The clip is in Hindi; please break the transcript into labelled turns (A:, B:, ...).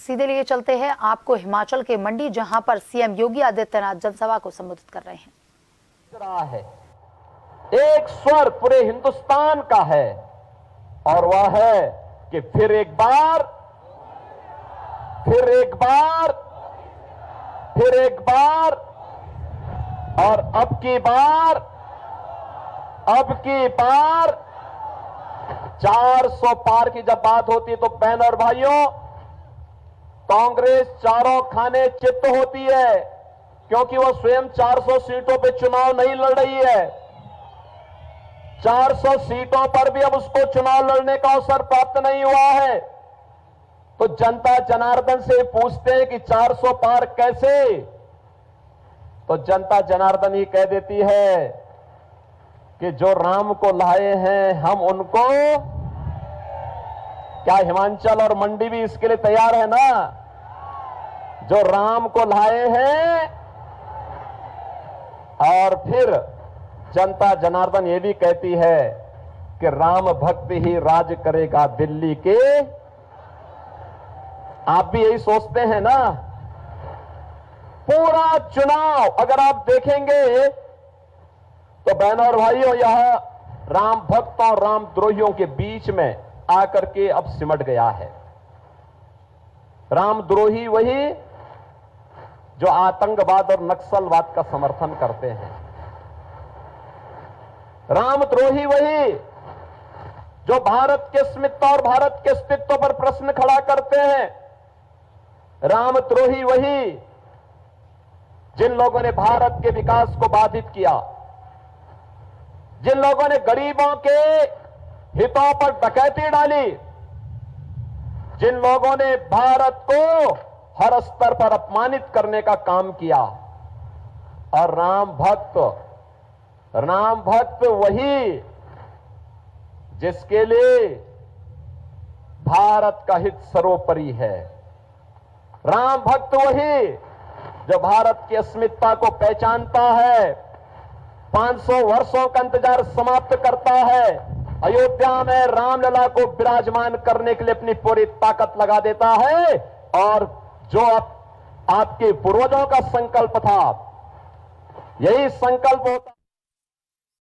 A: सीधे लिए चलते हैं आपको हिमाचल के मंडी, जहां पर सीएम योगी आदित्यनाथ जनसभा को संबोधित कर रहे हैं।
B: एक स्वर पूरे हिंदुस्तान का है और वह है कि फिर एक बार और अब की बार 400 पार की जब बात होती है तो बहन और भाइयों, कांग्रेस चारों खाने चित्त होती है, क्योंकि वो स्वयं 400 सीटों पे चुनाव नहीं लड़ रही है। 400 सीटों पर भी अब उसको चुनाव लड़ने का अवसर प्राप्त नहीं हुआ है। तो जनता जनार्दन से पूछते हैं कि 400 पार कैसे? तो जनता जनार्दन ही कह देती है कि जो राम को लाए हैं हम उनको, क्या हिमाचल और मंडी भी इसके लिए तैयार है ना? जो राम को लाए हैं। और फिर जनता जनार्दन ये भी कहती है कि राम भक्त ही राज करेगा दिल्ली के। आप भी यही सोचते हैं ना? पूरा चुनाव अगर आप देखेंगे तो बहनों और भाइयों, यह राम भक्तों और राम द्रोहियों के बीच में आकर के अब सिमट गया है। राम द्रोही वही जो आतंकवाद और नक्सलवाद का समर्थन करते हैं। राम द्रोही वही जो भारत के अस्मिता और भारत के अस्तित्व पर प्रश्न खड़ा करते हैं। राम द्रोही वही जिन लोगों ने भारत के विकास को बाधित किया, जिन लोगों ने गरीबों के हितों पर डकैती डाली, जिन लोगों ने भारत को हर स्तर पर अपमानित करने का काम किया। और राम भक्त वही जिसके लिए भारत का हित सर्वोपरि है। राम भक्त वही जो भारत की अस्मिता को पहचानता है, 500 वर्षों का इंतजार समाप्त करता है, अयोध्या में रामलला को विराजमान करने के लिए अपनी पूरी ताकत लगा देता है। और जो आपके पूर्वजों का संकल्प था, यही संकल्प होता